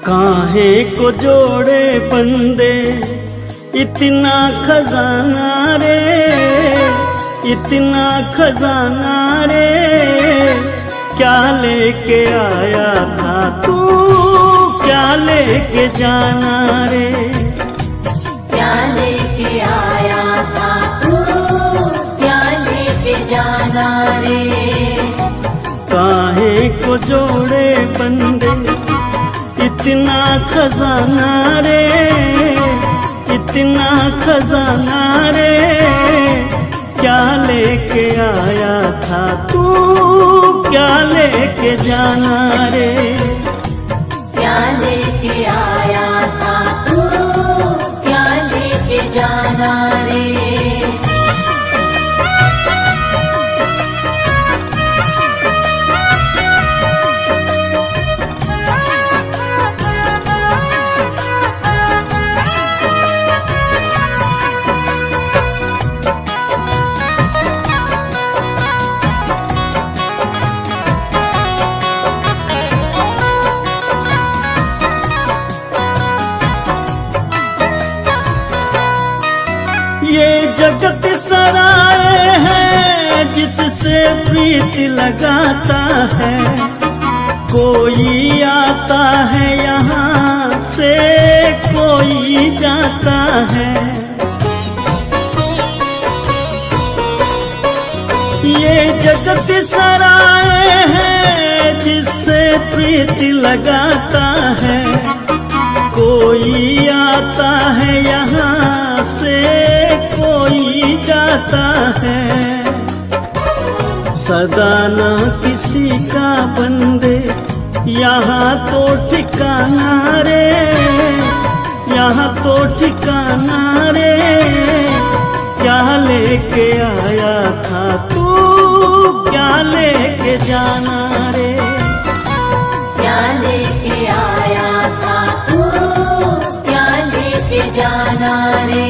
काहे को जोड़े बंदे इतना खजाना रे, इतना खजाना रे, क्या लेके आया था तू, क्या लेके जाना रे, क्या लेके आया था तू, क्या लेके जाना रे। काहे को जोड़े बंदे इतना खजाना रे, इतना खजाना रे, क्या लेके आया था तू, क्या लेके जाना रे, क्या लेके आया था तू, क्या लेके जाना रे। ये जगत सराय है जिससे प्रीत लगाता है, कोई आता है यहाँ से कोई जाता है। ये जगत सराय है जिससे प्रीत लगाता है, कोई आता है यहाँ से कोई जाता है। सदा ना किसी का बंदे यहाँ तो ठिकाना रे, यहाँ तो ठिकाना रे, क्या लेके आया था तू, क्या लेके जाना रे, क्या लेके आया था तू, क्या लेके जाना रे।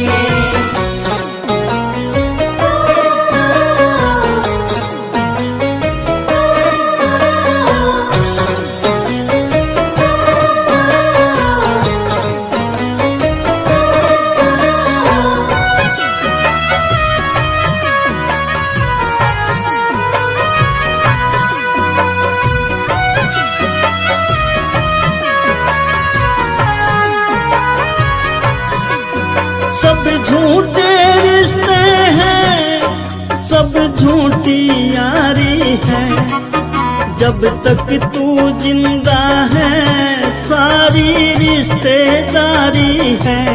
सब झूठे रिश्ते हैं, सब झूठी यारी है, जब तक तू जिंदा है सारी रिश्तेदारी है।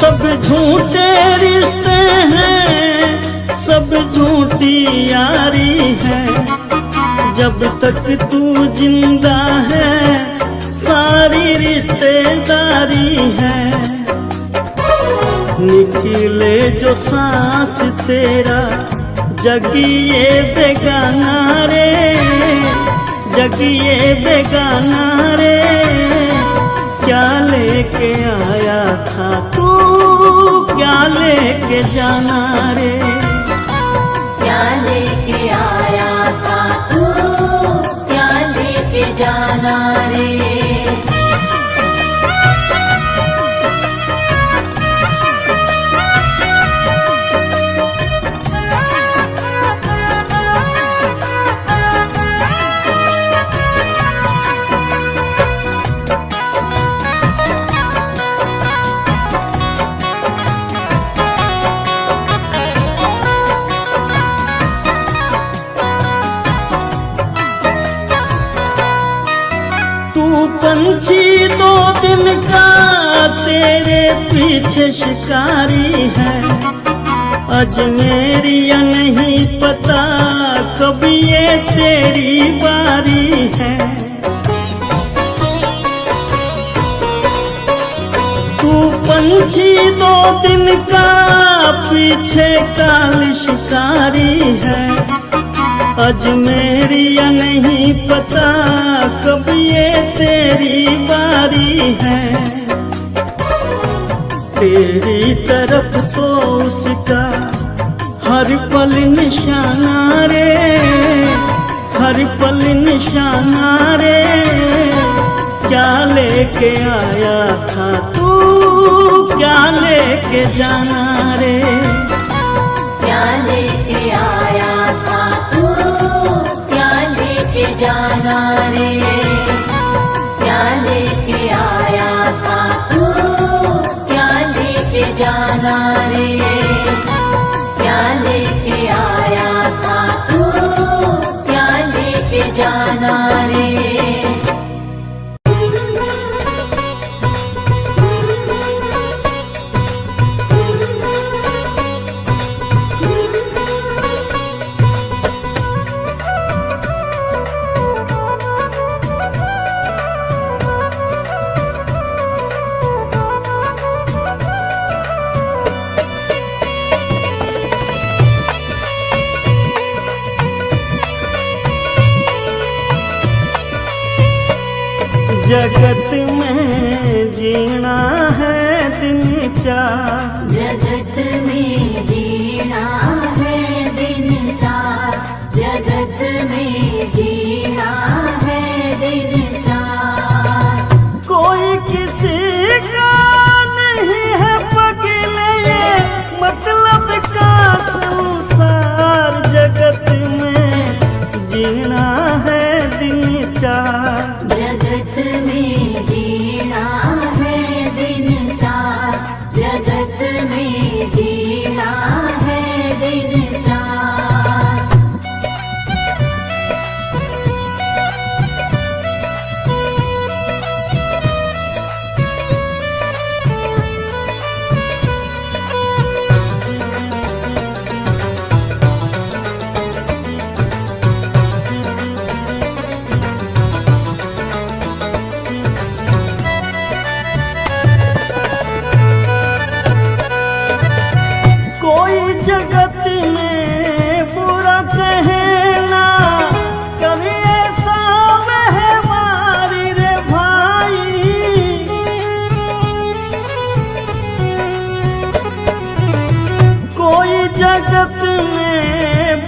सब झूठे रिश्ते हैं, सब झूठी यारी है, जब तक तू जिंदा है सारी रिश्तेदारी है। निकले जो सांस तेरा जगिए बेगाना रे, जगिए बेगाना रे, क्या लेके आया था तू, क्या लेके जाना रे, क्या लेके आया था तू, क्या लेके जाना रे। पंछी दो दिन का तेरे पीछे शिकारी है, अजमेरिया नहीं पता कब ये तेरी बारी है। तू पंछी दो दिन का पीछे काल शिकारी है, अजमेरिया नहीं पता कब ये तेरी बारी है। तेरी तरफ तो उसका हर पल निशाना रे, हर पल निशाना रे, क्या लेके आया था तू, क्या लेके जाना रे। क्या लेके आया था तू, क्या लेके जाना रे। क्या लेके आया था तू, क्या लेके जाना रे। क्या लेके आया था तू, क्या लेके जाना रे। जगत में जीना है दिन चार, जगत में जीना है दिन चार। जगत में जीना है दिन चार। कोई किसी का नहीं है पगले, मतलब का संसार। जगत में जीना है दिन चार, जगत में जीना है दिन चार। जगत में जीना है दिन चार। कोई जगत में बुरा कहना, कभी ऐसा व्यवहारी रे भाई। कोई जगत में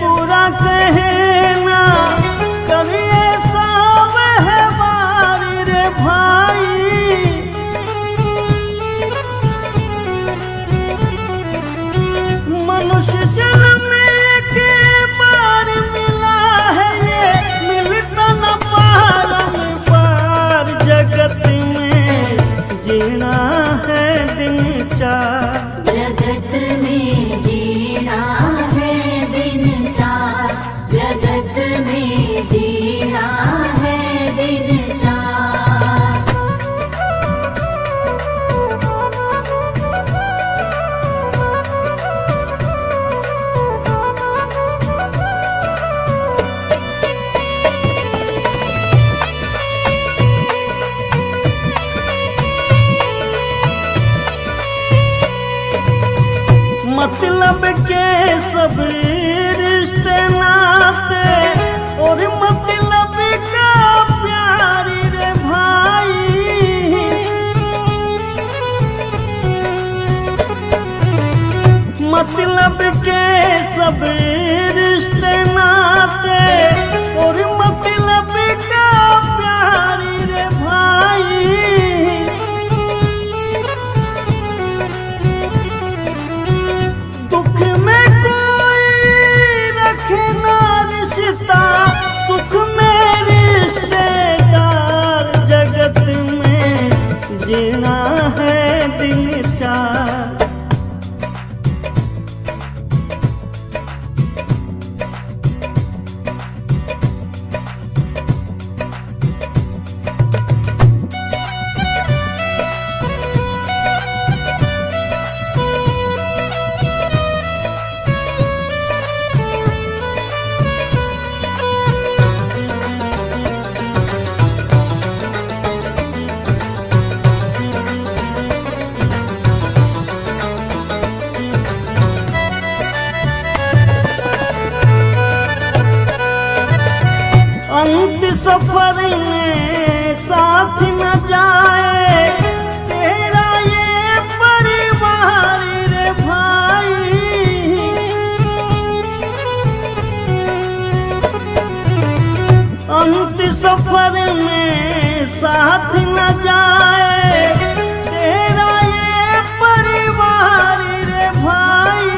बुरा कहना, कभी ऐसा व्यवहारी रे भाई। मनुष्य जन्म के बार मिला है ये, मिलता न पार। जगत में जीना है दिन चार, जगत में जीना है दिन चार। जगत में जीना है दिन चार। मतलब के सब रिश्ते नाते, और मतलब का प्यारी रे भाई। मतलब के सब रिश्ते नाते, और मतलब का प्यारी रे भाई। दुख में कोई रखे ना रिश्ता, सुख में रिश्तेदार। जगत में जीना है दिन चार, अंत सफर में साथ न जाए तेरा ये परिवार रे भाई। अंत सफर में साथ न जाए तेरा ये परिवार रे भाई।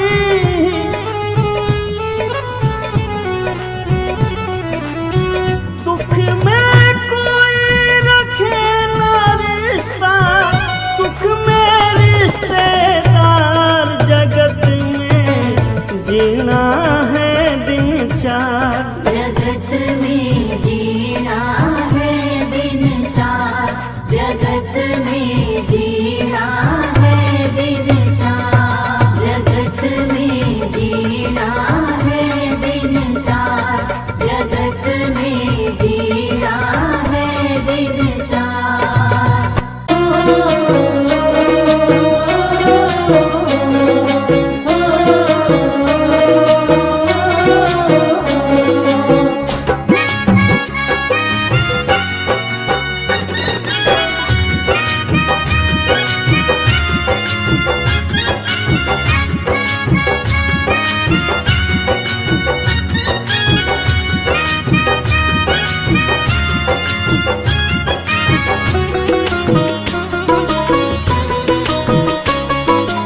दुख में कोई रखे ना रिश्ता, सुख में रिश्तेदार, जगत में जीना है दिन चार। जगत में जीना है दिन चार, जगत में जीना है दिन चार, जगत में जीना है दिन चार, जगत में जीना है दिन चार।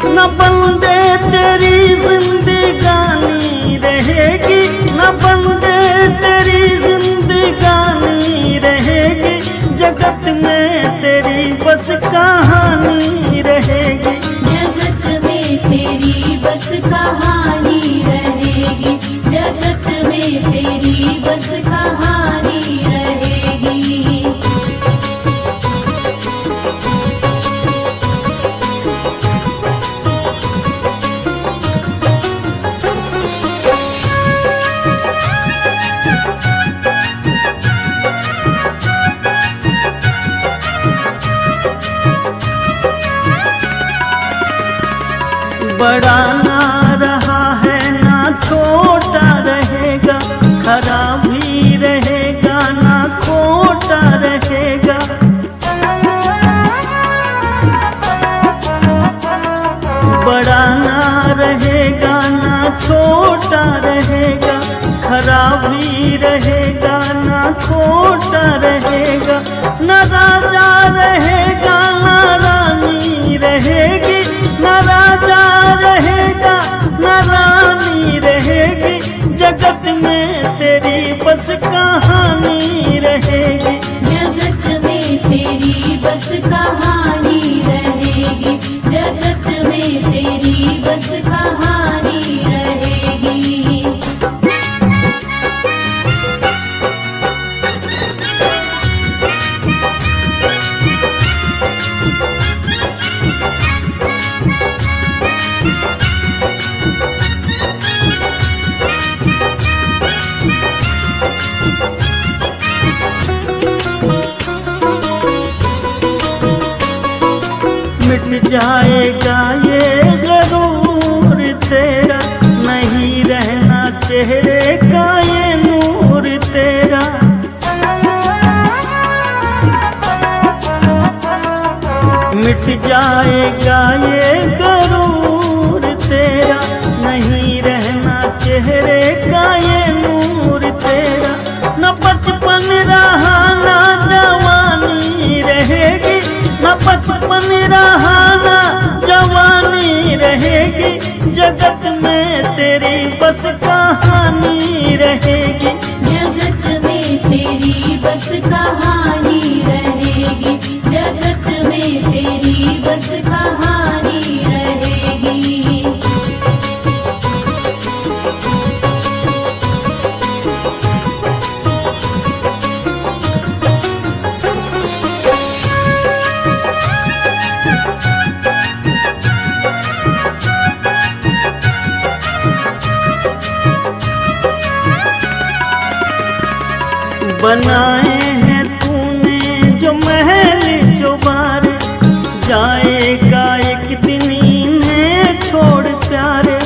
न बंदे तेरी जिंदगानी रहेगी, न बंदे तेरी जिंदगानी रहेगी, जगत में तेरी बस कहानी रहेगी। जगत में तेरी बस कहानी रहेगी, जगत में तेरी बस कहानी रहेगी। बड़ा ना रहा है ना छोटा रहेगा, खरा भी रहेगा ना खोटा रहेगा। बड़ा ना रहेगा ना छोटा रहेगा, खरा भी रहेगा ना खोटा रहेगा। न राजा रहेगा ना रानी रहेगी, न राजा रहेगा न रानी रहेगी, जगत में तेरी बस कहानी रहेगी। जगत में तेरी बस कहानी रहेगी, जगत में तेरी बस कहानी रहेगी। मिट जाएगा ये गरूर तेरा, नहीं रहना चेहरे का ये नूर तेरा। मिट जाएगा ये गरूर तेरा, नहीं रहना चेहरे का ये नूर तेरा। न बचपन रहा ना जवानी रहेगी, न बचपन रहा ना जवानी रहेगी, जगत में तेरी बस कहानी रहेगी। जगत में तेरी बस कहानी रहेगी, जगत में तेरी बस कहानी रहेगी। बनाए हैं तूने जो महल चौबारे, जाएगा एक दिन इन्हें छोड़ प्यारे।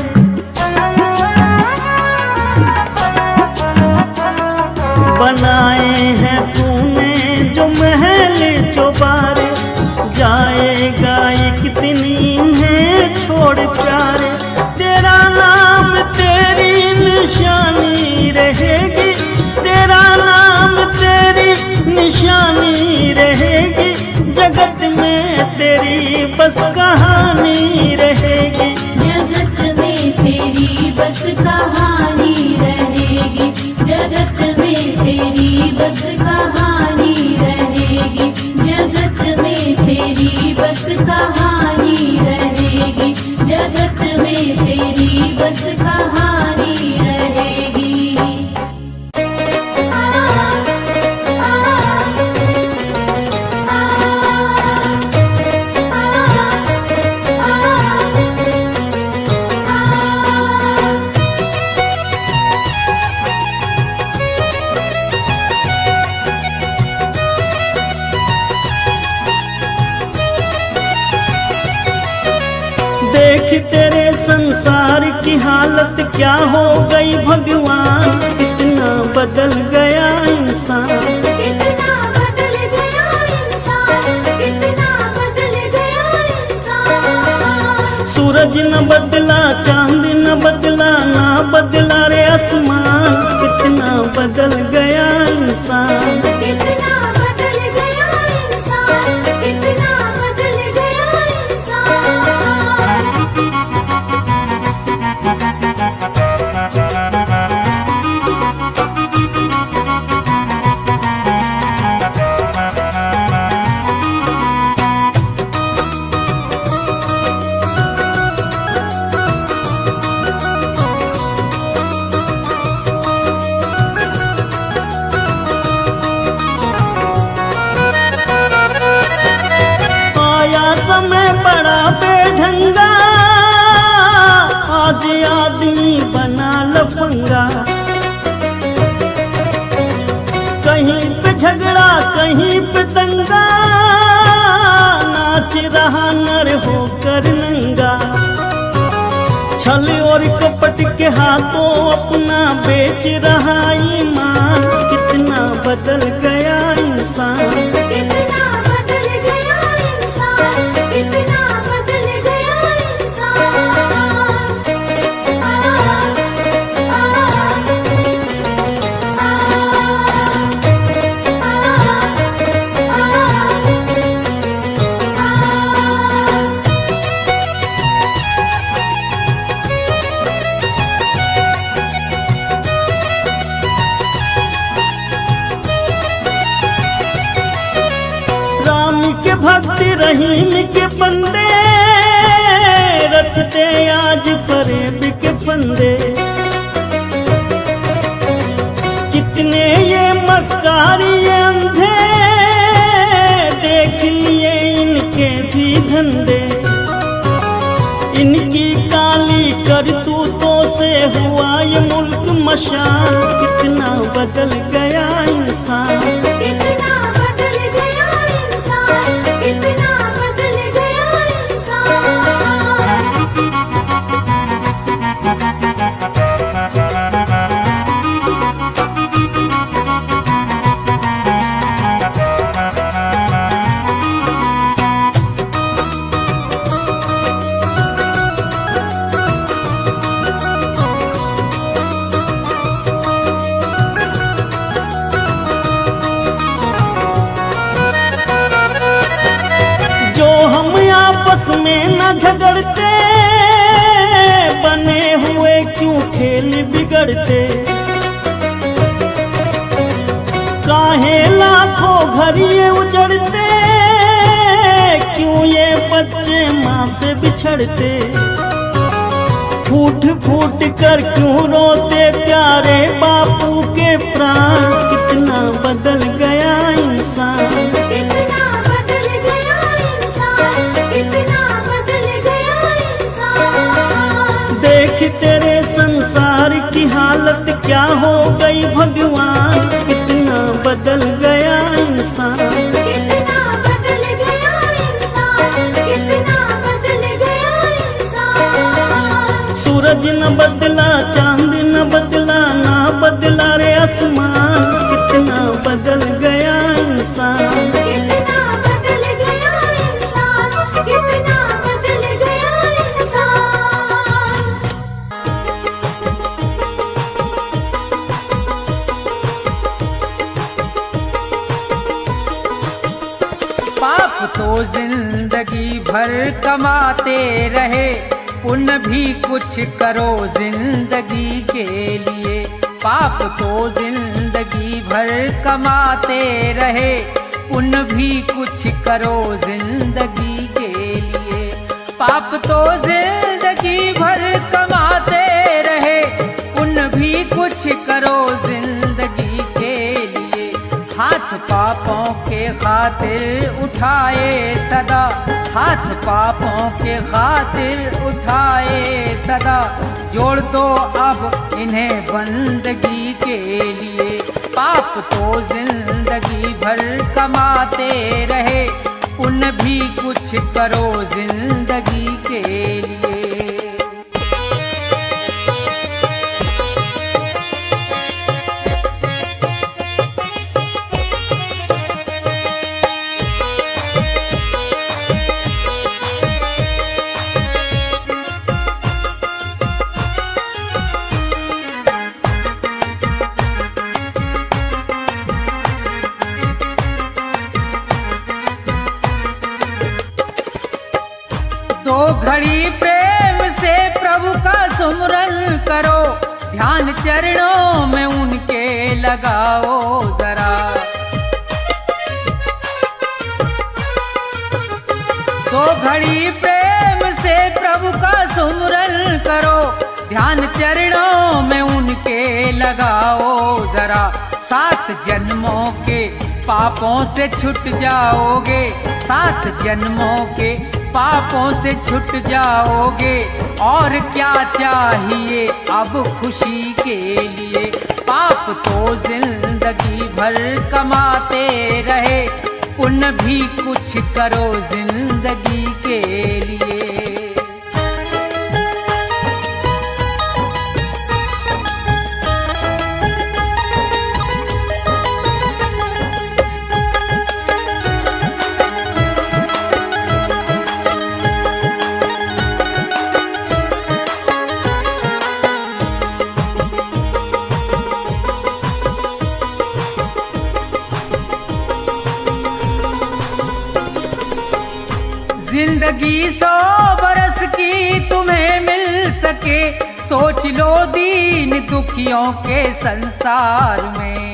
बनाए हैं तूने जो महल चौबारे, जाएगा एक दिन इन्हें छोड़ प्यारे। तेरा नाम तेरी निशानी रहेगी, तेरा नाम कहानी रहेगी। जगत में तेरी बस कहानी रहेगी, जगत में तेरी बस कहानी रहेगी, जगत में तेरी बस कहानी रहेगी, जगत में तेरी बस कहानी रहेगी। देख तेरे संसार की हालत क्या हो गई भगवान, कितना बदल गया इंसान। कितना बदल गया इंसान, कितना बदल गया इंसान। सूरज न बदला, चांद न बदला, ना बदला रे आसमान, कितना बदल गया इंसान। कितना बदल गया इंसान, कितना बदल गया इंसान। समय बड़ा बेढंगा, आज आदमी बना लफंगा। कहीं पे झगड़ा कहीं पे दंगा, नाच रहा नर होकर नंगा। छल और कपट के हाथों अपना बेच रहा ईमान, कितना बदल गया इंसान। कितना बदल गया इंसान, कितना बदल गया इंसान। राम के भक्त रहीम के बंदे, रचते आज फरेब के फंदे। कितने ये मक्कार ये अंधे, देख लिए इनके भी धंधे। इनकी काली करतूतों से हुआ ये मुल्क मशान, कितना बदल गया इंसान। कितना बदल गया इंसान, कितना बदल गया इंसान। आपस में न झगड़ते, बने हुए क्यों खेल बिगड़ते। काहे लाखों घर ये उजड़ते, क्यों ये बच्चे माँ से बिछड़ते। फूट फूट कर क्यों रोते प्यारे बापू के प्राण, कितना बदल गया इंसान। कितना बदल गया इंसान, कितना बदल गया इंसान। देख तेरे संसार की हालत क्या हो गई भगवान, कितना बदल गया इंसान। कितना बदल गया इंसान, कितना बदल गया इंसान। सूरज न बदला, चांद न बदला, ना बदला रे आसमान, कितना बदल गया इंसान। कितना बदल गया इंसान, कितना बदल गया इंसान। पाप तो जिंदगी भर कमाते रहे, पुण्य भी कुछ करो जिंदगी के लिए। पाप तो जिंदगी भर कमाते रहे, पुण्य भी कुछ करो जिंदगी के लिए। पाप तो जिंदगी भर कमाते रहे, पुण्य भी कुछ करो जिंदगी के लिए। हाथ पापों के खातिर उठाए सदा, हाथ पापों के खातिर उठाए सदा। जोड़ दो अब इन्हें बंदगी के लिए। पाप तो जिंदगी भर कमाते रहे, पुण्य भी कुछ करो जिंदगी के लिए। दो घड़ी प्रेम से प्रभु का सुमरन करो, ध्यान चरणों में उनके लगाओ जरा। दो घड़ी प्रेम से प्रभु का सुमरन करो, ध्यान चरणों में उनके लगाओ जरा। 7 जन्मों के पापों से छूट जाओगे, 7 जन्मों के पापों से छूट जाओगे। और क्या चाहिए अब खुशी के लिए। पाप तो जिंदगी भर कमाते रहे, पुण्य भी कुछ करो जिंदगी के लिए। जिंदगी 100 बरस की तुम्हें मिल सके, सोच लो दीन दुखियों के संसार में।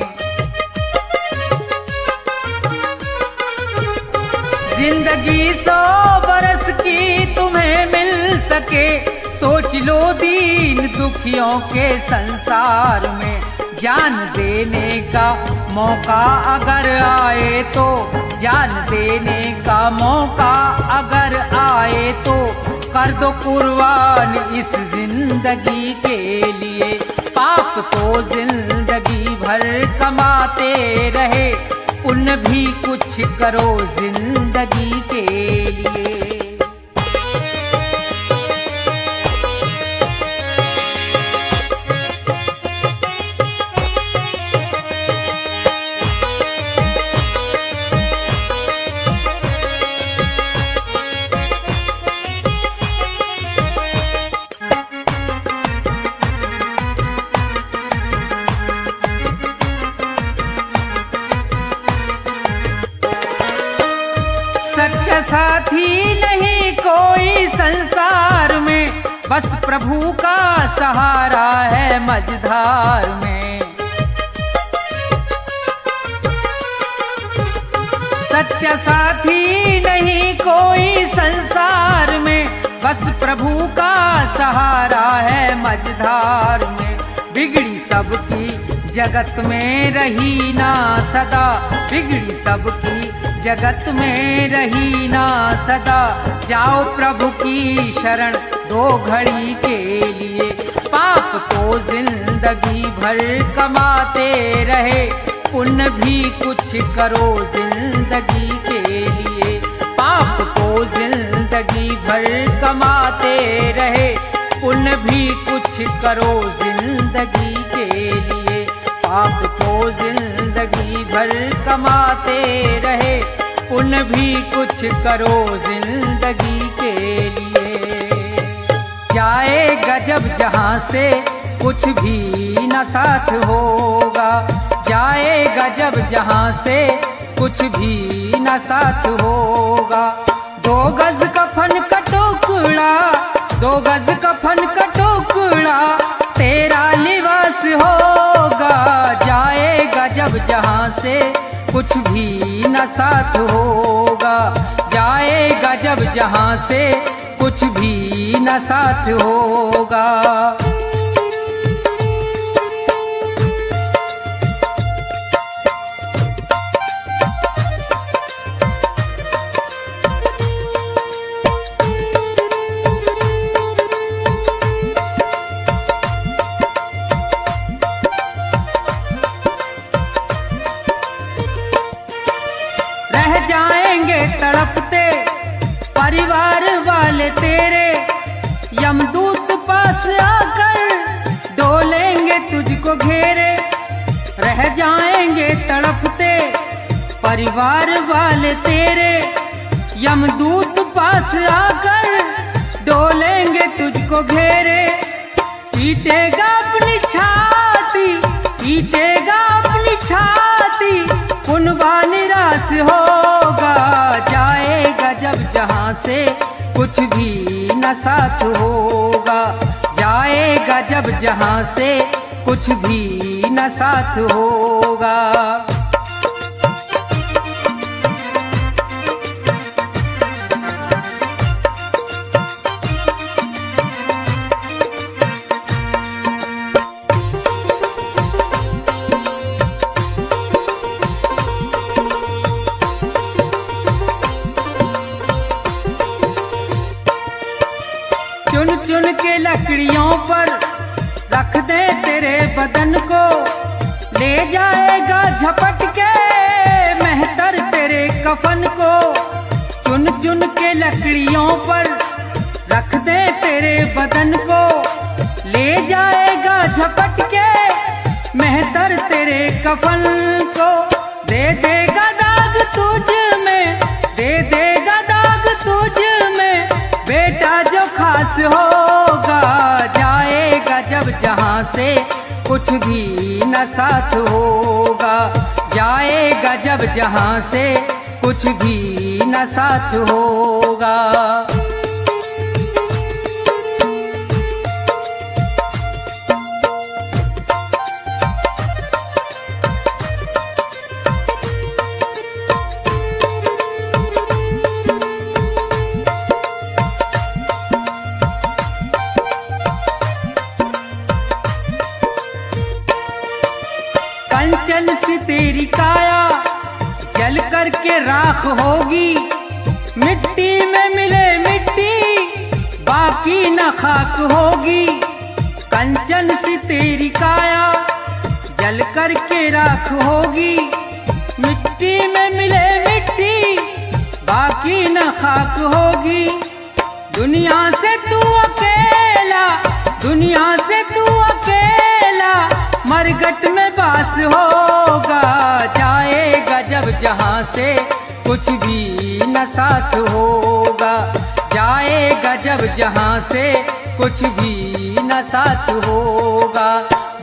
जिंदगी 100 बरस की तुम्हें मिल सके, सोच लो दीन दुखियों के संसार में। जान देने का मौका अगर आए तो, जान देने का मौका अगर आए तो, कर दो कुर्बान इस जिंदगी के लिए। पाप तो जिंदगी भर कमाते रहे, पुण्य भी कुछ करो जिंदगी के लिए। सच्चा साथी नहीं कोई संसार में, बस प्रभु का सहारा है मझधार में। सच्चा साथी नहीं कोई संसार में, बस प्रभु का सहारा है मझधार में। बिगड़ी सबकी जगत में रही ना सदा, बिगड़ी सबकी जगत में रही ना सदा। जाओ प्रभु की शरण 2 घड़ी के लिए। पाप तो जिंदगी भर कमाते रहे, पुण्य भी कुछ करो जिंदगी के लिए। पाप तो जिंदगी भर कमाते रहे, पुण्य भी कुछ करो जिंदगी के लिए। पाप तो जिंदगी भर कमाते रहे, पुण्य भी कुछ करो जिंदगी के लिए। जाएगा जब जहाँ से कुछ भी न साथ होगा, जाएगा जब जहाँ से कुछ भी न साथ होगा। गज कफन का टुकड़ा, 2 गज कफन का टुकड़ा तेरा लिबास होगा। जाएगा जब जहां से कुछ भी न साथ होगा, जाएगा जब जहां से कुछ भी न साथ होगा। रह जाएंगे तड़पते परिवार वाले तेरे, यमदूत पास आकर डोलेंगे तुझको घेरे। रह जाएंगे तड़पते परिवार वाले तेरे, यमदूत पास आकर डोलेंगे तुझको घेरे। पीटेगा अपनी छाती, पीटेगा अपनी छाती, कुनबा निराश होगा। जाएगा जब जहां से कुछ भी न साथ होगा, जाएगा जब जहां से कुछ भी न साथ होगा। चुन चुन के लकड़ियों पर रख दे तेरे बदन को, ले जाएगा झपट के मेहतर तेरे कफन को। चुन चुन के लकड़ियों पर रख दे तेरे बदन को, ले जाएगा झपट के मेहतर तेरे कफन को। दे देगा दाग तुझ में, दे देगा दाग तुझ में, बेटा जो खास होगा। जाएगा जब जहां से कुछ भी न साथ होगा, जाएगा जब जहां से कुछ भी न साथ होगा। कंचन सी तेरी काया जल करके राख होगी, मिट्टी में मिले मिट्टी बाकी न खाक होगी। कंचन सी तेरी काया जल करके राख होगी, मिट्टी में मिले मिट्टी बाकी न खाक होगी। दुनिया से तू अकेला, दुनिया से तू अकेला मरघट में बास होगा। जाएगा जब जहां से कुछ भी न साथ होगा, जाएगा जब जहां से कुछ भी न साथ होगा।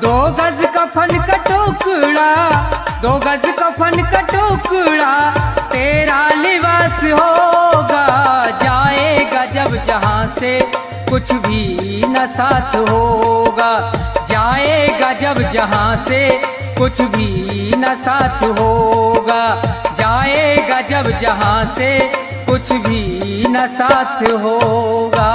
2 गज कफन का टुकड़ा, 2 गज कफन का टुकड़ा तेरा लिबास होगा। जाएगा जब जहां से कुछ भी न साथ होगा, जाएगा जब जहां से कुछ भी न साथ होगा, जाएगा जब जहां से कुछ भी न साथ होगा।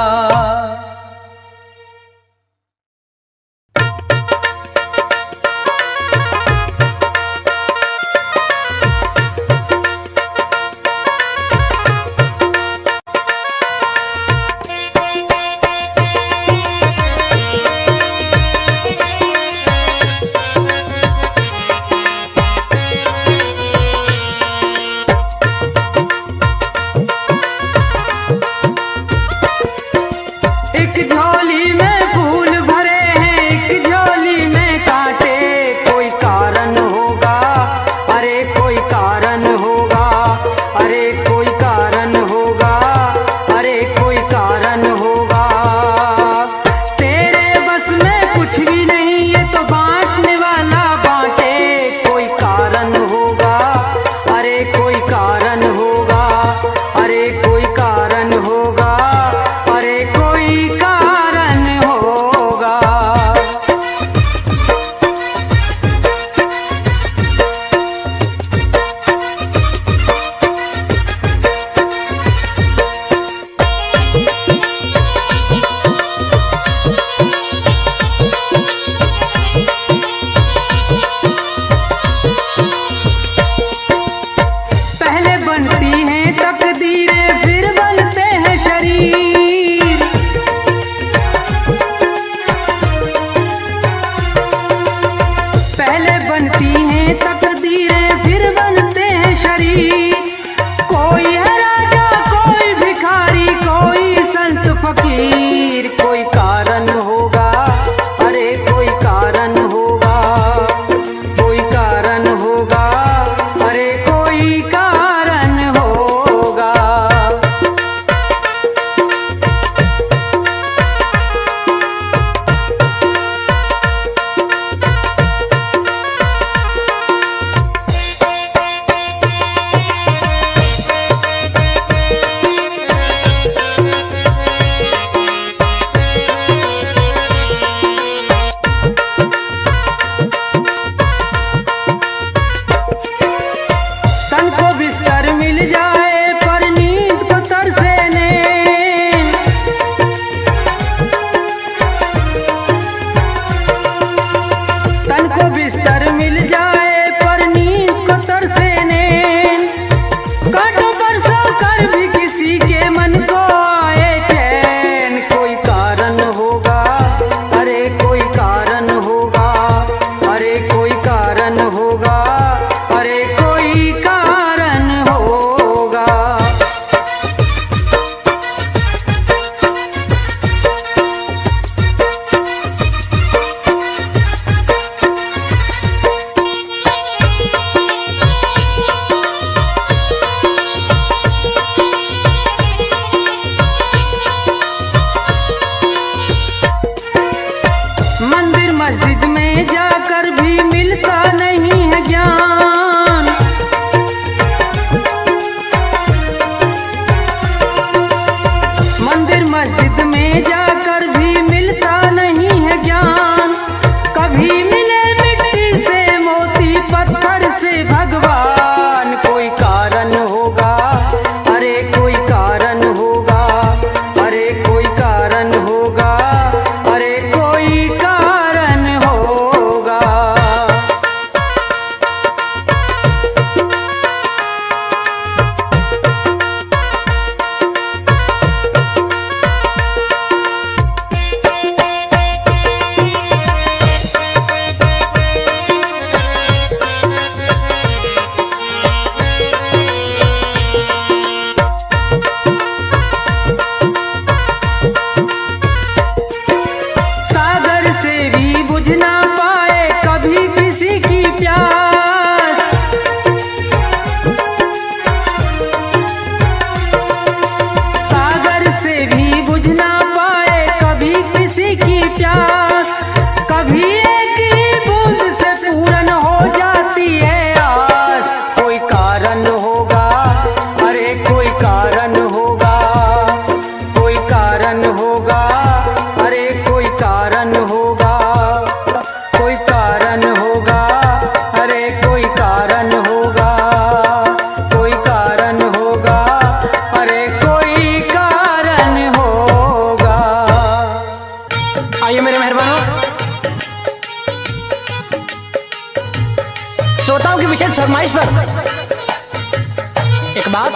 एक बात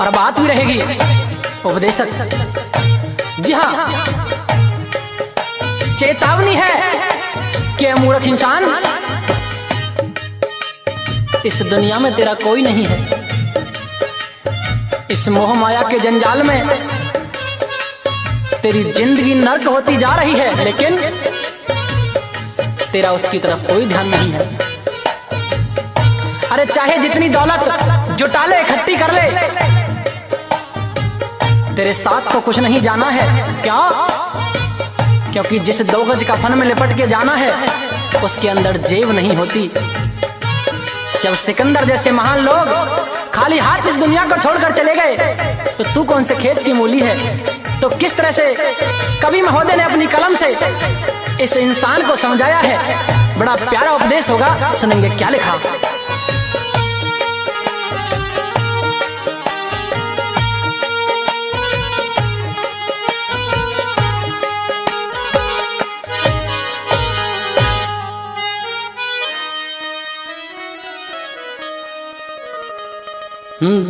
और बात भी रहेगी उपदेशक। जी हाँ, चेतावनी है कि मूर्ख इंसान, इस दुनिया में तेरा कोई नहीं है। इस मोह माया के जंजाल में तेरी जिंदगी नर्क होती जा रही है, लेकिन तेरा उसकी तरफ कोई ध्यान नहीं है। अरे चाहे जितनी दौलत जुटा ले, इकट्ठी कर ले, तेरे साथ तो कुछ नहीं जाना है। क्या? क्योंकि जिस 2 गज कफन में लिपट के जाना है उसके अंदर जेब नहीं होती। जब सिकंदर जैसे महान लोग खाली हाथ इस दुनिया को छोड़कर चले गए, तो तू कौन से खेत की मूली है? तो किस तरह से कवि महोदय ने अपनी कलम से इस इंसान को समझाया है। बड़ा प्यारा उपदेश होगा, सुनेंगे क्या लिखा।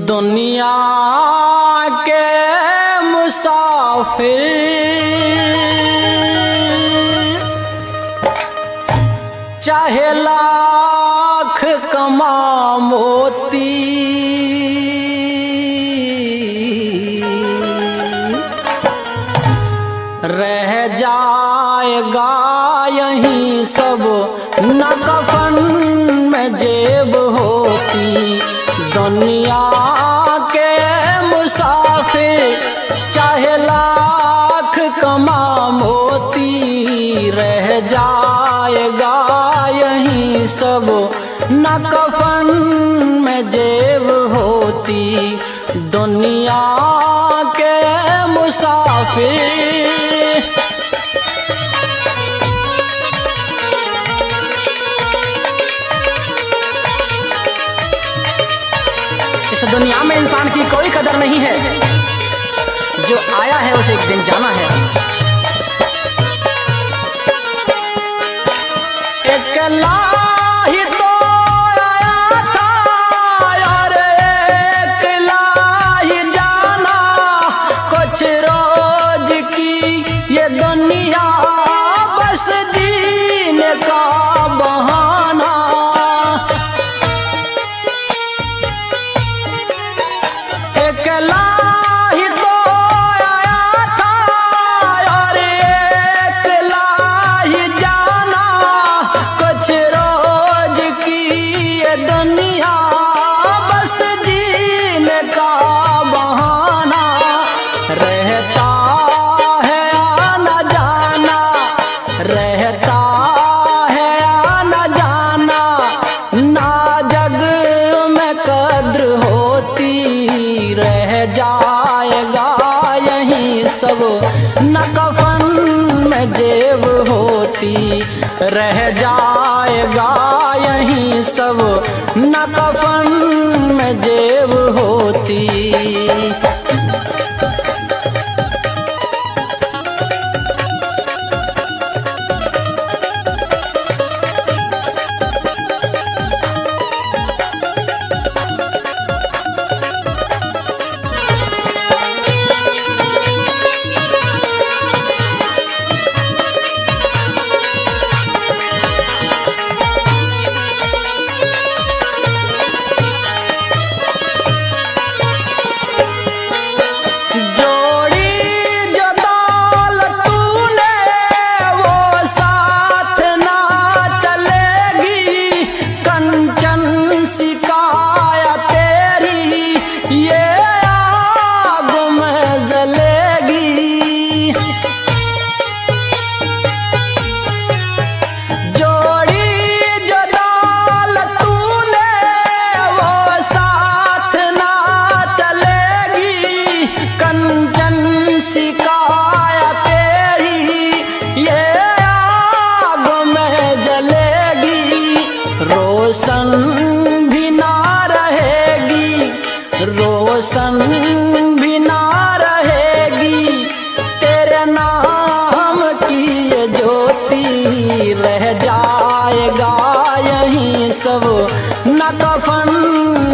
दुनिया के मुसाफिर चाहे लाख कमा मोती, रह जाएगा यहीं सब न कफन में जेब होती। दुनिया के मुसाफिर चाहे लाख कमा मोती, रह जाएगा यहीं सब न कफन में जेब होती। दुनिया के मुसाफिर। इस दुनिया में इंसान की कोई कदर नहीं है, जो आया है उसे एक दिन जाना है। अकेला ही तो आया था और अकेला ही जाना, कुछ रोज की ये दुनिया बस जीने का बहाना। अकेला ही तो आया था और अकेला ही जाना, कुछ रोज की ये दुनिया बस जीने का बहाना। रहता है आना जाना, रहता है आना जाना, ना जग में कद्र होती। रह जाएगा यहीं सब न कफन में जेब होती। रह जाएगा यहीं सब न कफन में जेब होती।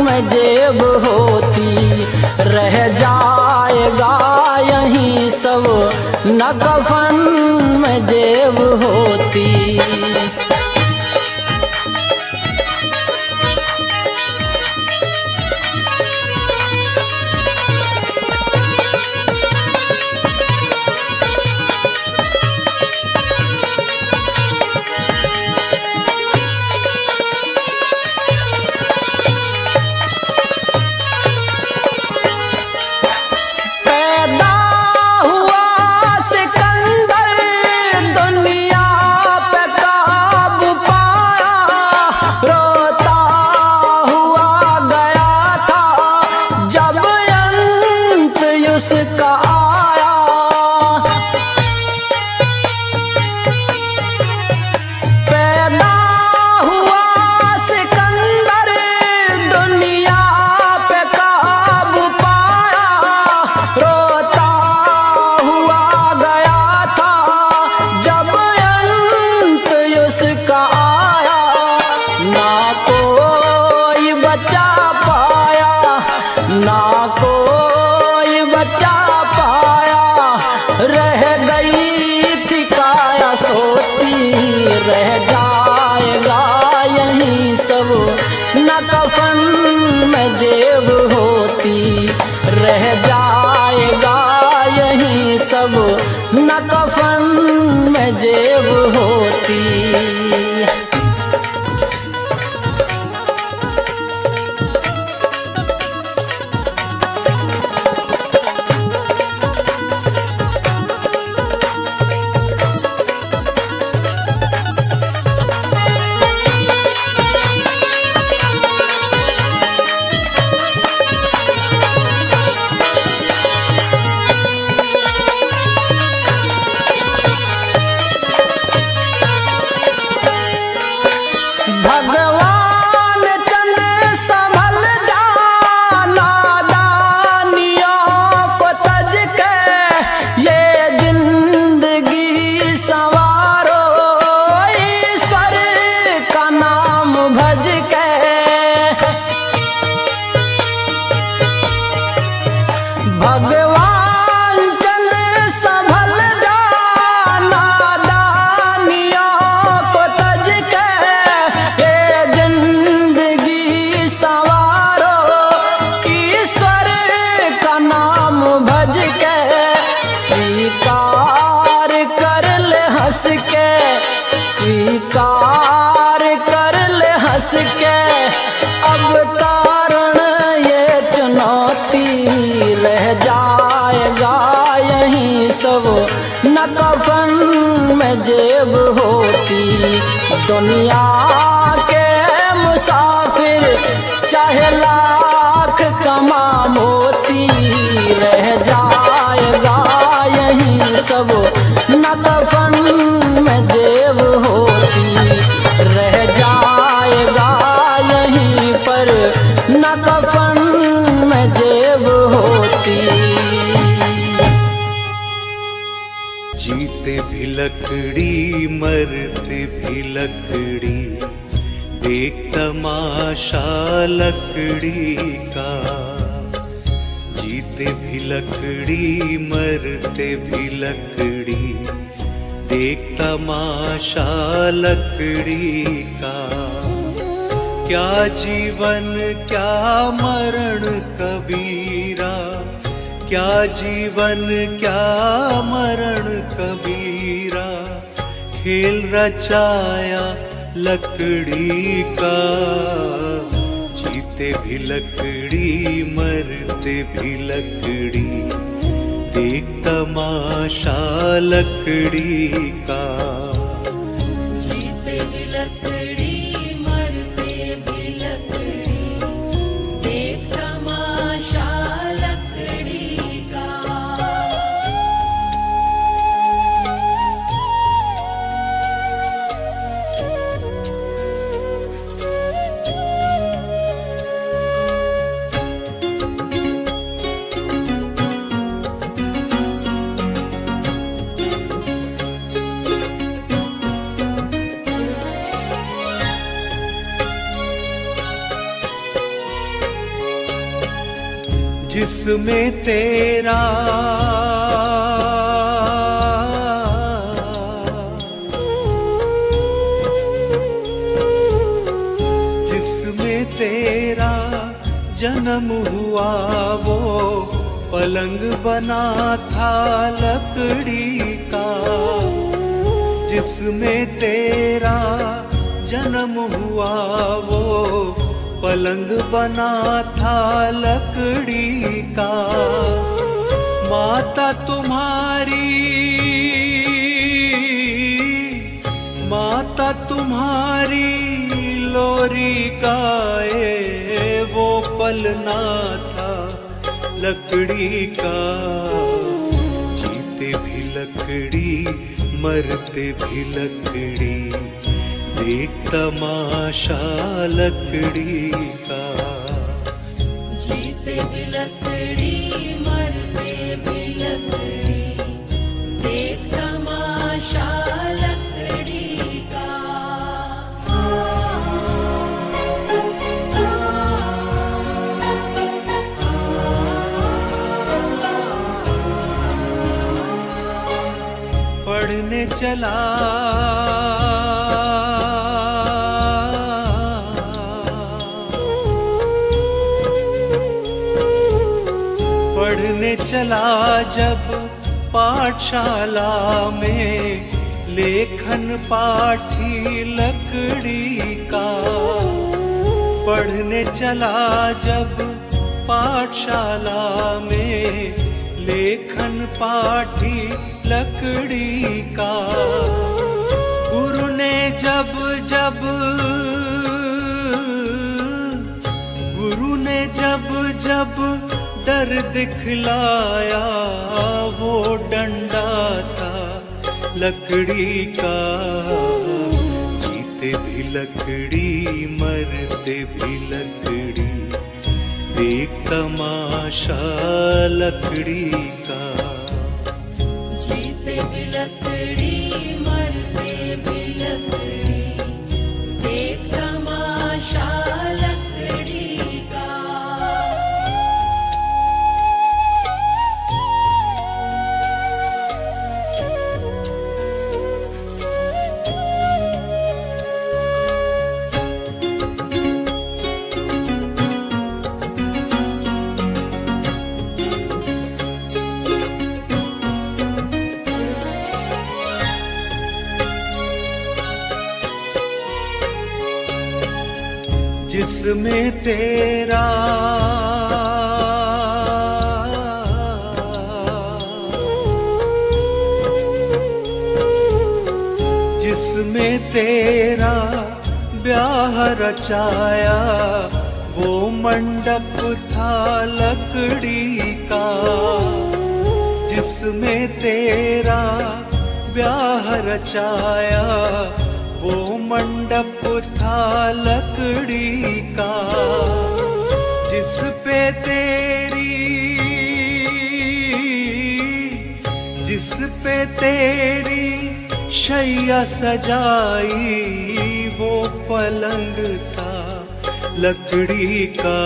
में जेब होती, रह जाएगा यहीं सब न कफन में जेब होती। रह जाएगा यहीं सब न कफन में जेब होती, रह जाएगा यहीं सब न कफन में जेब होती। स्वीकार कर ले हंस के अब कारण ये चुनौती, रह जाएगा यहीं सब न कफन में जेब होती। दुनिया के मुसाफिर चाहे लाख कमा मोती, रह जाएगा यहीं सब न कफन में जेब होती, रह जाएगा यहीं पर न कफन में जेब होती। जीते भी लकड़ी मरते भी लकड़ी, देख तमाशा लकड़ी का। जीते भी लकड़ी मरते भी लकड़ी, देख तमाशा लकड़ी का। क्या जीवन क्या मरण कबीरा, क्या जीवन क्या मरण कबीरा। खेल रचाया लकड़ी का, जीते भी लकड़ी मरते भी लकड़ी, देख तमाशा लकड़ी का। जीते भी लकड़ी मरते भी लकड़ी, देख तमाशा लकड़ी का। जिसमें तेरा जिसमें तेरा जन्म हुआ वो पलंग बना था लकड़ी का। जिसमें तेरा जन्म हुआ वो पलंग बना था लकड़ी का। माता तुम्हारी लोरी गाए वो पलना था लकड़ी का। जीते भी लकड़ी मरते भी लकड़ी, देख तमाशा लकड़ी का। जीते भी लकड़ी मरते भी लकड़ी, देख तमाशा लकड़ी का। पढ़ने चला पढ़ने चला जब पाठशाला में, लेखन पाठी लकड़ी का। पढ़ने चला जब पाठशाला में, लेखन पाठी लकड़ी का। गुरु ने जब डर दिखलाया वो डंडा था लकड़ी का। जीते भी लकड़ी मरते भी लकड़ी, देख तमाशा लकड़ी का। जीते भी लकड़ी मरते भी लकड़ी, देख तमाशा लकड़ी का। जिसमें तेरा ब्याह रचाया वो मंडप था लकड़ी का। जिसमें तेरा ब्याह रचाया वो मंडप था लकड़ी का। जिस पे तेरी शैया सजाई वो पलंग था लकड़ी का।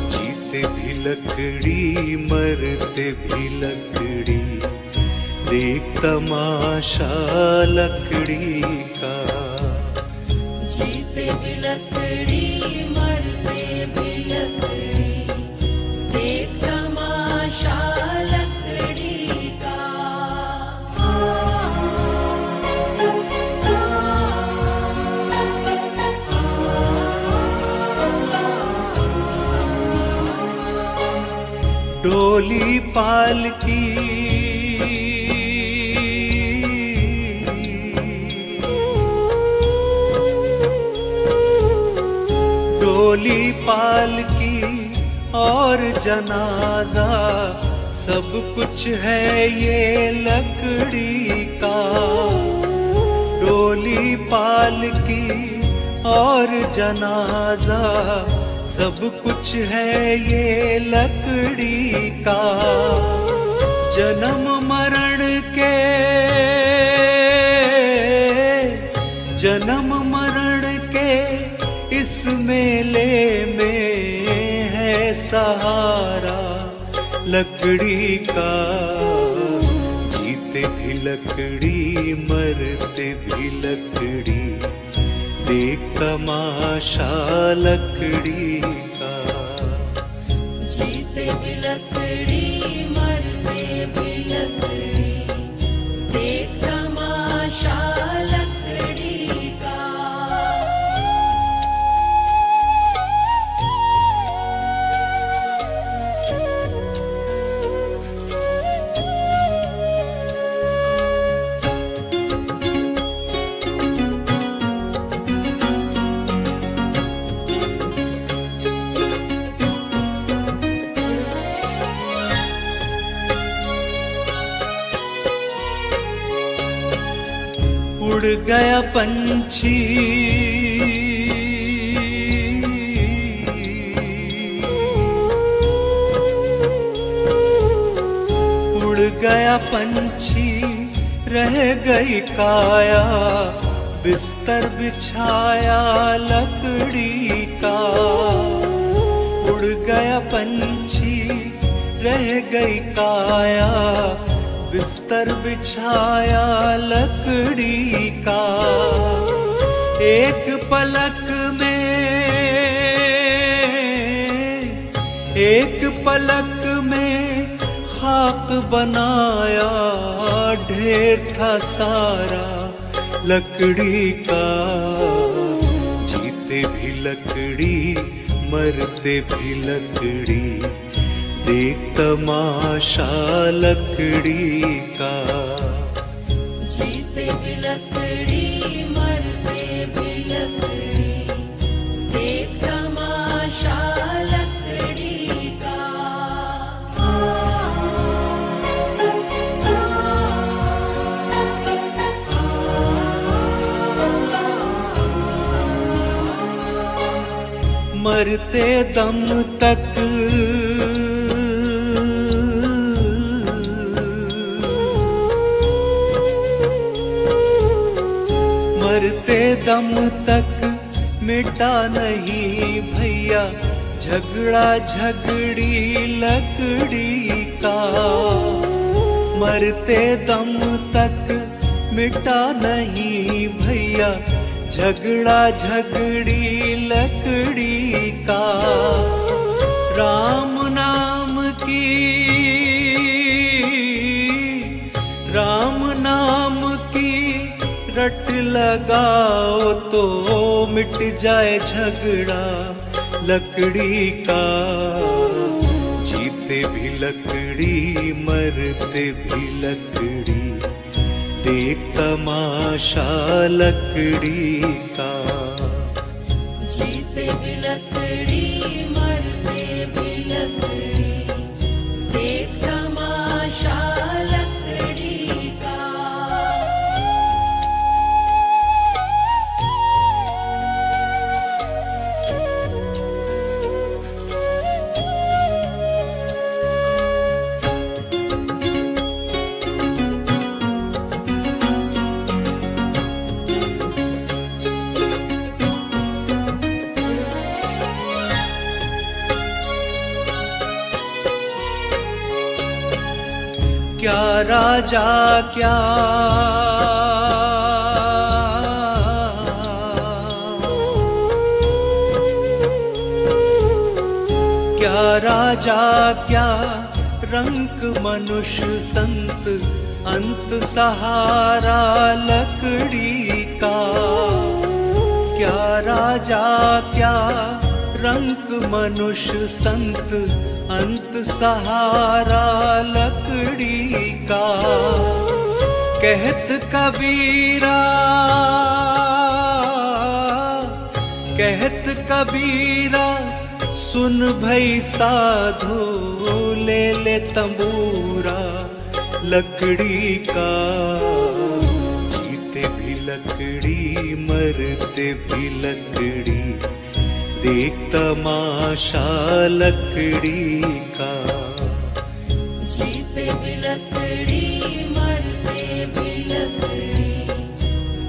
जीते भी लकड़ी मरते भी लकड़ी, देख तमाशा लकड़ी का। जीते भी लकड़ी मरते भी लकड़ी, देख तमाशा लकड़ी का। डोली पालकी डोली पालकी और जनाजा सब कुछ है ये लकड़ी का। डोली पालकी और जनाजा सब कुछ है ये लकड़ी का। जन्म मरण के इस मेले में है सहारा लकड़ी का। जीते भी लकड़ी मरते भी लकड़ी, देख तमाशा लकड़ी का। जीते भी लकड़ी मरते भी लकड़ी, देख तमाशा लकड़ी का। उड़ गया पंछी उड़ गया पंछी, रह गई काया बिस्तर बिछाया लकड़ी का। उड़ गया पंछी, रह गई काया बिस्तर बिछाया लकड़ी का। एक पलक में खाक बनाया ढेर था सारा लकड़ी का। जीते भी लकड़ी मरते भी लकड़ी, देख तमाशा लकड़ी का। जीते भी लकड़ी मरते भी लकड़ी, देख तमाशा लकड़ी का। मरते दम तक मरते दम तक मिटा नहीं भैया झगड़ा झगड़ी लकड़ी का। मरते दम तक मिटा नहीं भैया झगड़ा झगड़ी लकड़ी का। राम नाम की रट लगाओ तो मिट जाए झगड़ा लकड़ी का। जीते भी लकड़ी मरते भी लकड़ी, देख तमाशा लकड़ी का। जीते भी लकड़ी मरते भी लकड़ी, देख तमाशा लकड़ी का। क्या राजा क्या राजा क्या रंक मनुष्य संत, अंत सहारा लकड़ी का। क्या राजा क्या रंक मनुष्य संत, अंत सहारा लकड़ी का। कहत कबीरा सुन भई साधो, ले ले तंबूरा लकड़ी का। जीते भी लकड़ी मरते भी लकड़ी, देख तमाशा लकड़ी का। जीते भी लकड़ी मरते भी लकड़ी,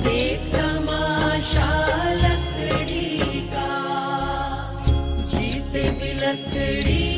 देख तमाशा लकड़ी का। जीते भी लकड़ी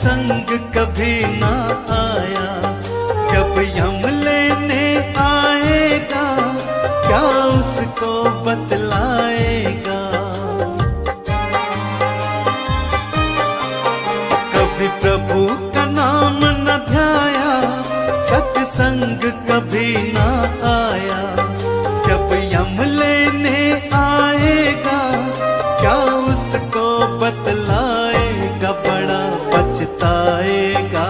सत्संग कभी ना आया, जब यम लेने आएगा क्या उसको बतलाएगा। कभी प्रभु का नाम न ध्याया, सत्संग कभी ना आया, जब यम लेने आएगा क्या उसको बतलाएगा। बड़ा पछताएगा,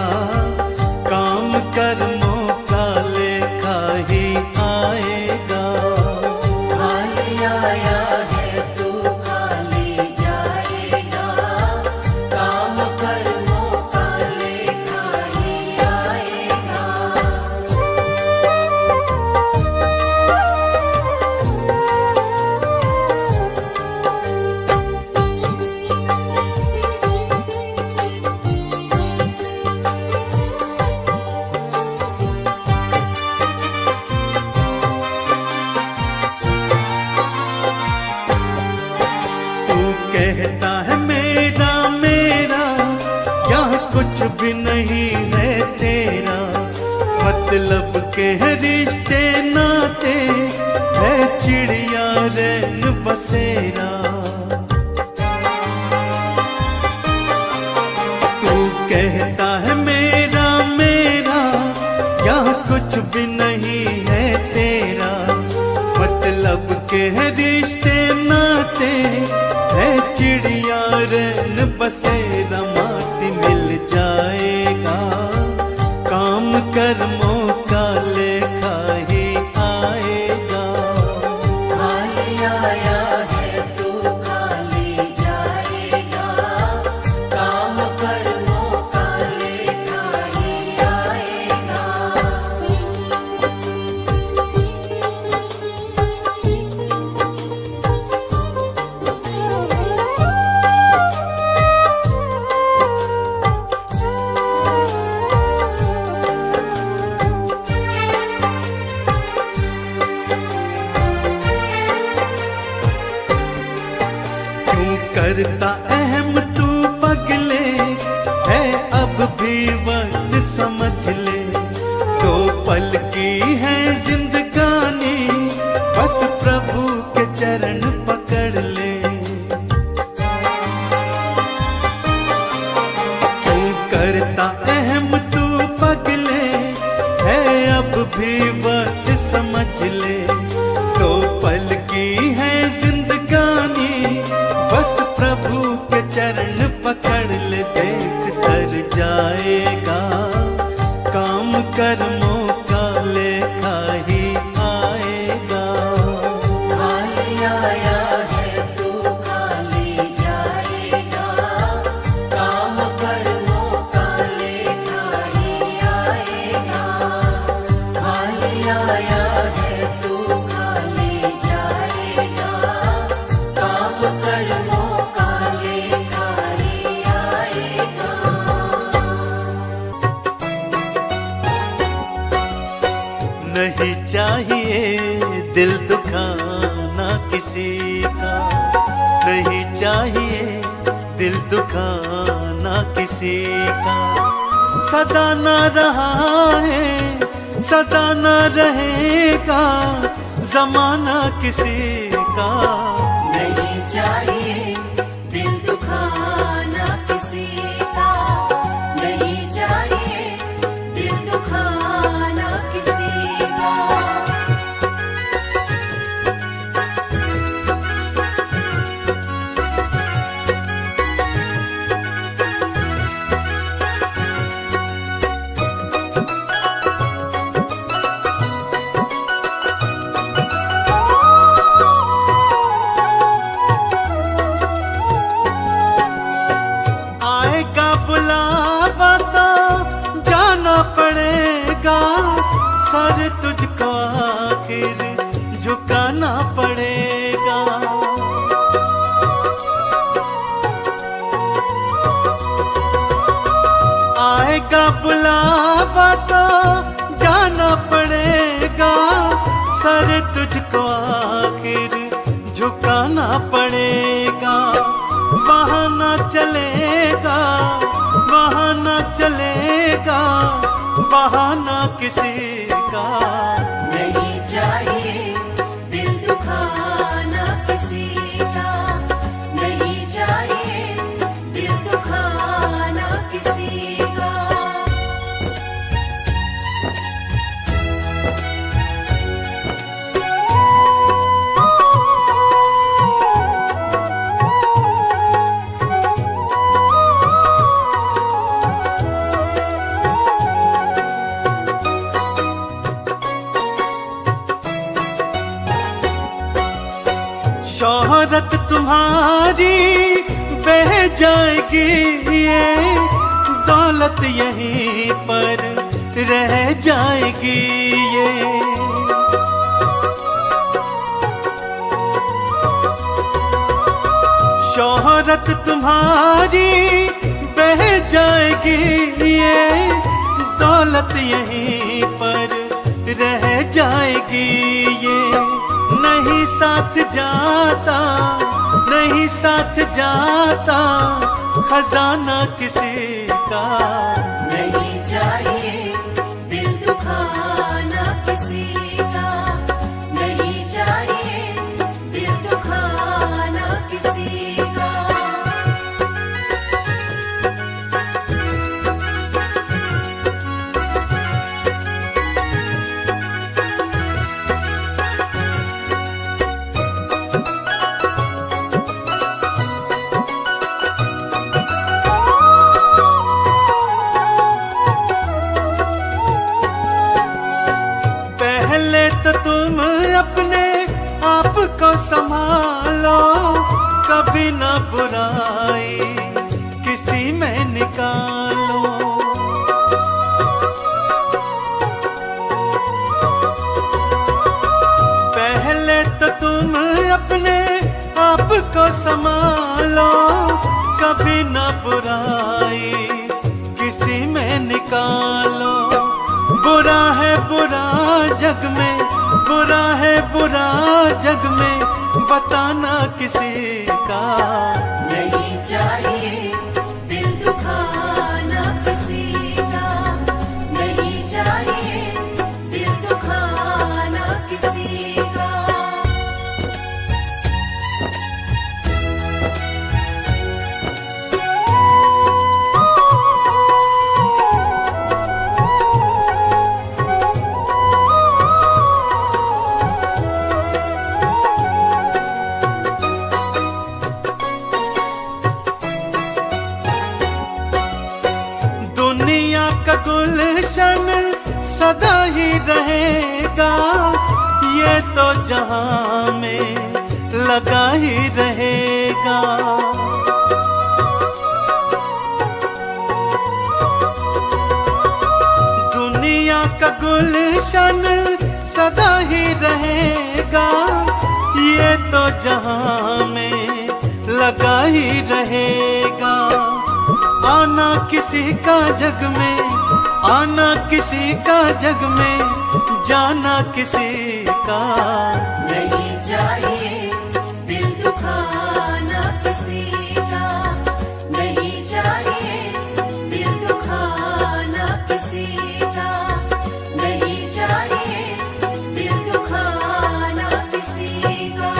काम कर्मों का लेखा ही आएगा। खाली आया है तू खाली जाएगा, काम कर्मों का लेखा ही आएगा। तू कहता है मेरा मेरा, यहाँ कुछ भी नहीं है तेरा। मतलब के है रिश्ते नाते, है चिड़िया रैन बसेरा। तू कहता है मेरा मेरा, यहाँ कुछ भी नहीं है तेरा। मतलब के है रिश्ते नाते, है चिड़िया रैन बसेरा। माटी मिल जाएगा, काम कर्मों का लेखा ही आएगा। खाली आया है तू खाली जाएगा, काम कर्मों का लेखा ही आएगा। क्यों करता अहम तू पगले, है अब भी वक्त समझ ले। दो पल की है जिंदगानी, बस प्रभु के चरण पकड़ ले। क्यों करता अहम तू पगले, है अब भी वक्त समझ ले। दो पल की है जिंदगानी, बस प्रभु के चरण पकड़ ले। देख तर जाएगा, काम कर्मों का लेखा ही आएगा। खाली आया है तू खाली जाएगा, काम कर्मों का लेखा ही आएगा। खाली आया है तू खाली जाएगा, काम कर्मों का लेखा ही आएगा। नहीं चाहिए दिल दुखाना किसी का, नहीं चाहिए दिल दुखाना किसी का। सदा न रहा है, सदा न रहेगा जमाना किसी का। नहीं चाहिए दिल दुखाना किसी का, नहीं चाहिए दिल दुखाना किसी का। आएगा बुलावा तो जाना पड़ेगा, सर तुझको आखिर झुकाना पड़ेगा। आएगा बुलावा तो जाना पड़ेगा, सर तुझको आखिर झुकाना पड़ेगा। बहाना चलेगा, बहाना ना चलेगा बहाना किसी का। नहीं चाहिए दिल दुखाना किसी का, नहीं चाहिए दिल दुखाना किसी का। शोहरत तुम्हारी बह जाएगी, ये दौलत यहीं पर रह जाएगी। ये शोहरत तुम्हारी बह जाएगी, ये दौलत यहीं पर रह जाएगी। ये नहीं साथ जाता, नहीं साथ जाता खजाना किसी का। नहीं चाहिए दिल दुखाना किसी का, नहीं चाहिए दिल दुखाना किसी का। पहले तो तुम अपने आप को संभालो, कभी ना बुराई किसी में निकालो। पहले तो तुम अपने आप को संभालो, कभी ना बुराई किसी में निकालो। बुरा है बुरा जग में, बुरा है बुरा जग में बताना किसी का। नहीं चाहिए दिल दुखाना किसी का, नहीं चाहिए दिल दुखाना किसी का। दुनिया का गुलशन सदा ही रहेगा, ये तो जहां में लगा ही रहेगा। दुनिया का गुलशन सदा ही रहेगा, ये तो जहां में लगा ही रहेगा। आना किसी का जग में, आना किसी का जग में, जाना किसी का। नहीं चाहिए दिल दुखाना किसी का, नहीं चाहिए दिल दुखाना किसी का, नहीं चाहिए दिल दुखाना किसी का।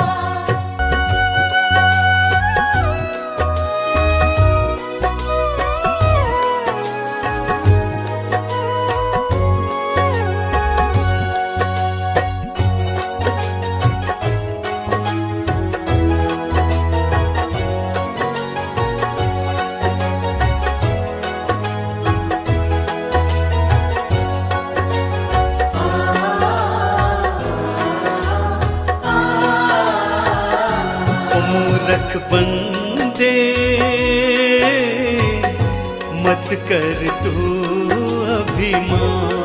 मूर्ख बंदे मत कर तू अभिमान।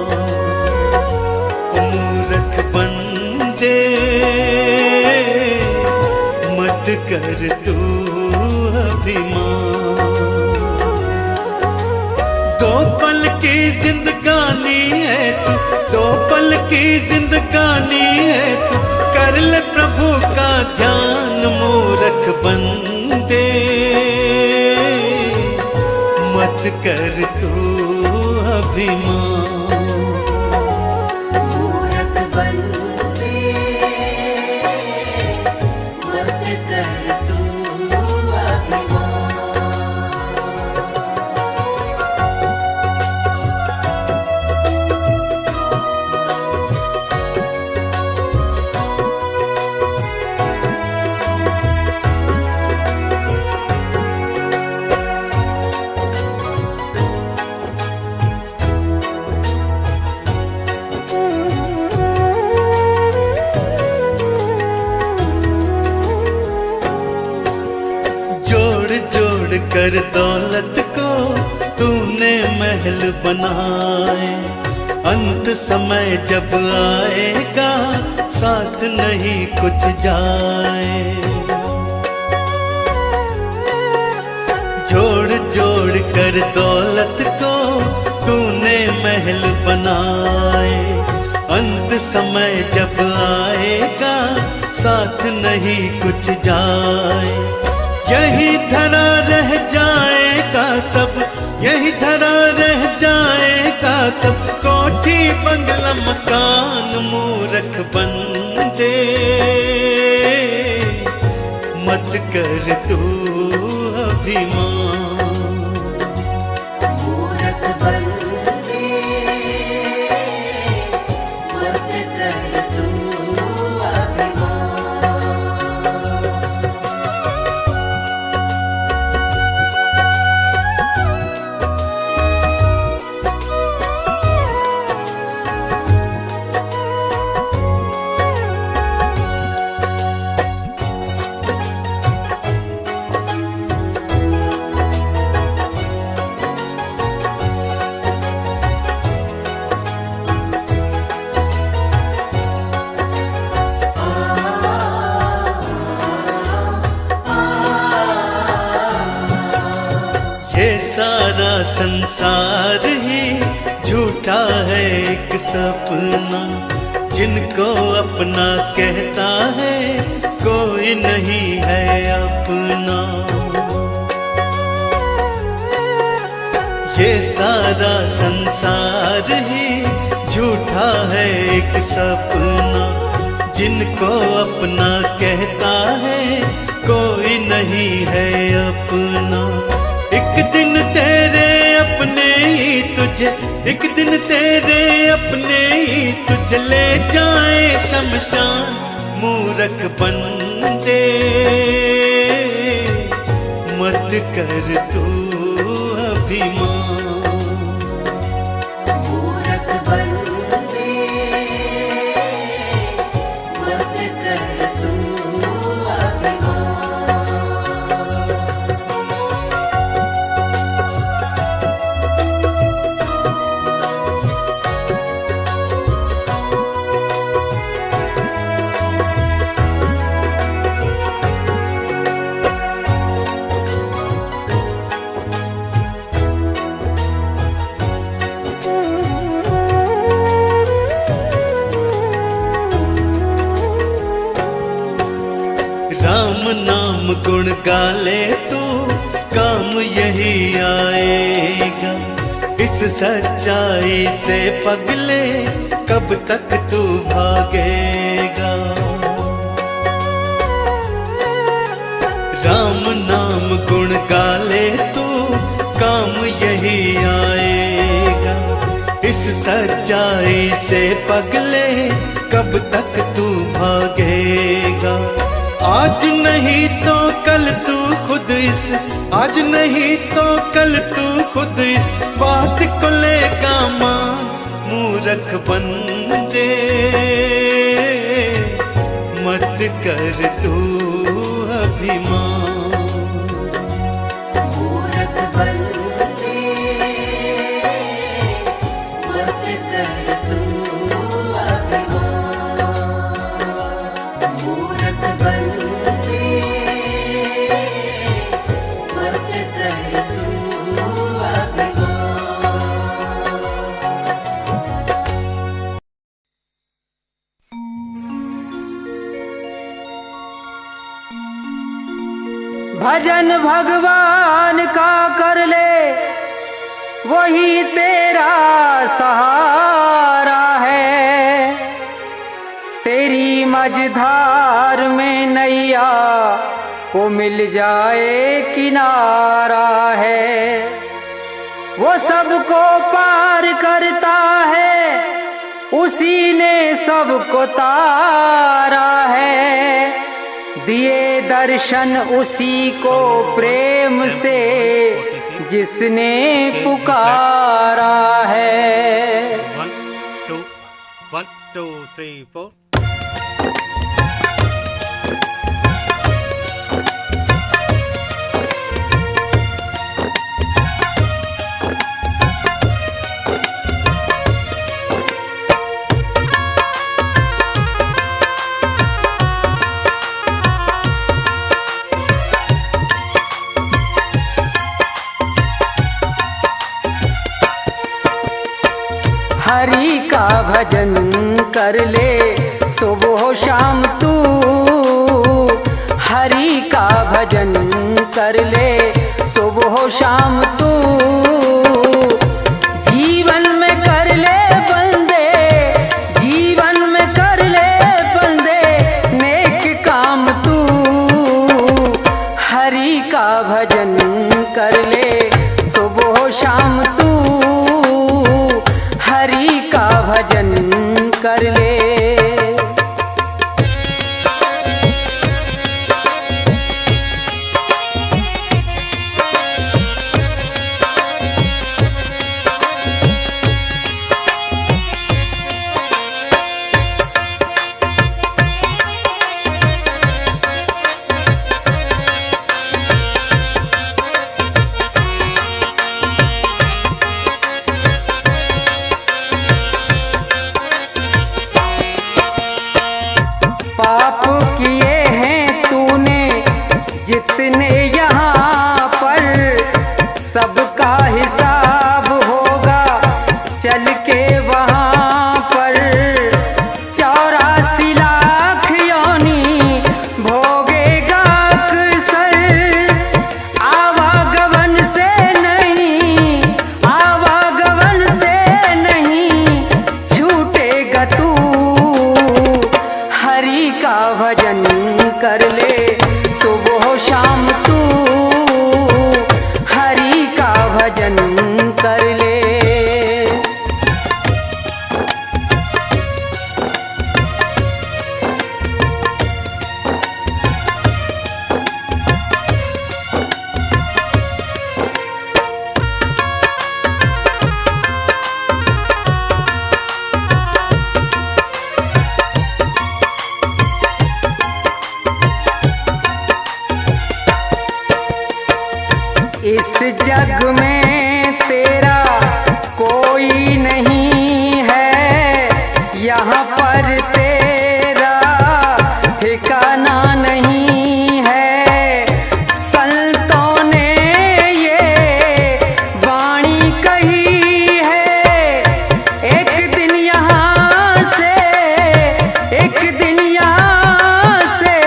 मूर्ख बंदे मत कर तू अभिमान। दो पल की जिंदगानी है तू, दो पल की जिंदगानी है तू, कर ले प्रभु का ध्यान। मूर्ख बंदे मत कर तू अभिमान। मूरख बंदे मत कर तू अभिमान। जोड़ जोड़ कर दौलत को तूने महल बनाए, अंत समय जब आएगा साथ नहीं कुछ जाए। जोड़ जोड़ कर दौलत को तूने महल बनाए, अंत समय जब आएगा साथ नहीं कुछ जाए। यही धरा रह जाएगा सब, यही धरा रह जाएगा सब, कोठी बंगला मकान। मूरख बंदे मत कर तू अभिमान। मूरख बंदे मत कर तू अभिमान। ये सारा संसार ही झूठा है एक सपना, जिनको अपना कहता है कोई नहीं है अपना। ये सारा संसार ही झूठा है एक सपना, जिनको अपना कहता है कोई नहीं है अपना। एक दिन तेरे अपने ही तुझे, एक दिन तेरे अपने ही तुझे ले जाए शमशान। मूरख बंदे मत कर तू अभिमान। मूरख बंदे मत कर तू अभिमान। राम नाम गुण गाले तो काम यही आएगा, इस सच्चाई से पगले कब तक तू भागेगा। राम नाम गुण गाले तो काम यही आएगा, इस सच्चाई से पगले कब तक तू भागेगा। आज नहीं तो कल तू खुद इस, आज नहीं तो कल तू खुद इस बात को लेगा मान। मूरख बंदे मत कर तू अभिमान। मूरख बंदे मत कर तू अभिमान। मूरख बंदे मत कर तू अभिमान। भजन भगवान का कर ले वही तेरा सहारा है। तेरी मझधार में नैया को मिल जाए किनारा है। वो सबको पार करता है, उसी ने सबको तारा है। दिए दर्शन उसी को प्रेम से जिसने पुकारा है। 1 2 3 4 हरि का भजन कर ले सुबह शाम तू। हरि का भजन कर ले सुबह शाम तू। जीवन में कर ले बंदे, जीवन में कर ले बंदे नेक काम तू। हरि का भजन कर ले सुबह शाम तू। हरि का भजन कर ले। पाप किए हैं तूने जितने यहाँ पर, सबका हिसाब होगा चल के वहाँ पर। 84 लाख योनी भोगेगा अक्सर। आवागमन से नहीं, आवागमन से नहीं छूटेगा तू। हरि का भजन कर ले सुबह शाम तू। हरि का भजन कर ले। इस जग में तेरा कोई नहीं है, यहाँ पर तेरा ठिकाना नहीं है। संतों ने ये वाणी कही है, एक दिन यहाँ से, एक दिन यहाँ से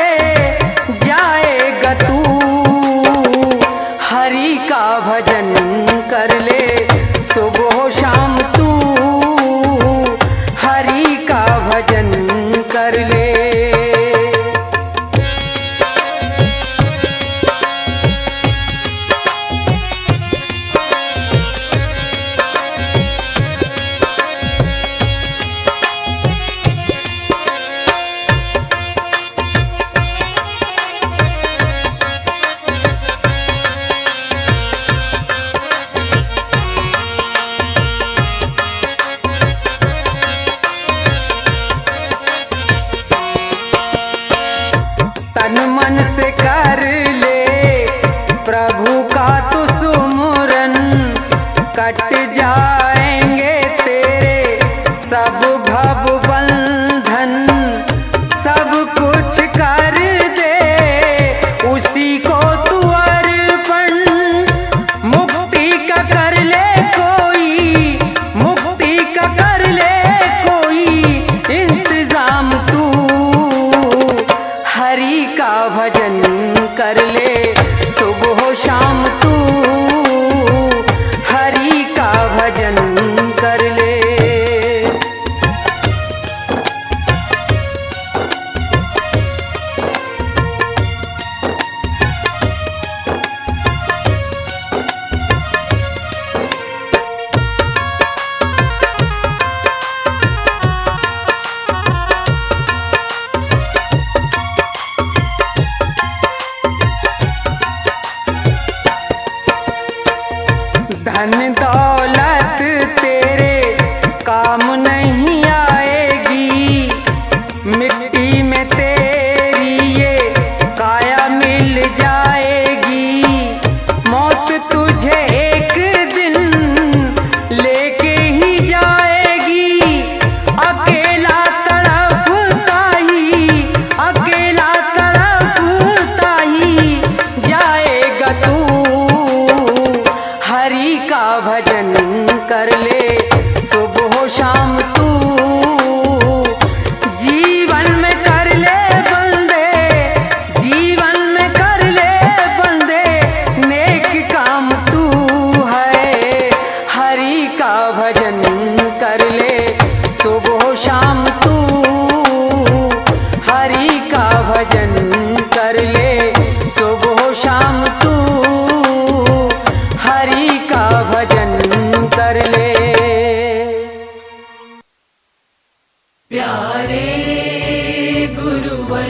जाएगा तू। हरि का भजन कर ले सुबह शाम तू। हरि का भजन कर ले। तन मन से कर ले प्रभु का तू सुमुरन, कट जाएंगे तेरे सब भव बंधन। सब कुछ कर दे उसी को तू अर्पण। मुक्ति का कर ले कोई, मुक्ति का कर ले कोई इंतजाम तू। हरि का भजन कर ले सुबह शाम तू। हरि का मिट्टी में तेरी ये काया मिल जाएगी, मौत तुझे एक दिन लेके ही जाएगी। अकेला तड़पता ही जाएगा तू, हरि का भजन कर ले सुबह शाम तू। जीवन में कर ले बंदे, जीवन में कर ले बंदे, नेक काम तू है। हरि का भजन कर ले सुबह शाम तू, हरि का भजन कर ले सुबह शाम तू, हरि का भजन कर ले। प्यारे गुरुवर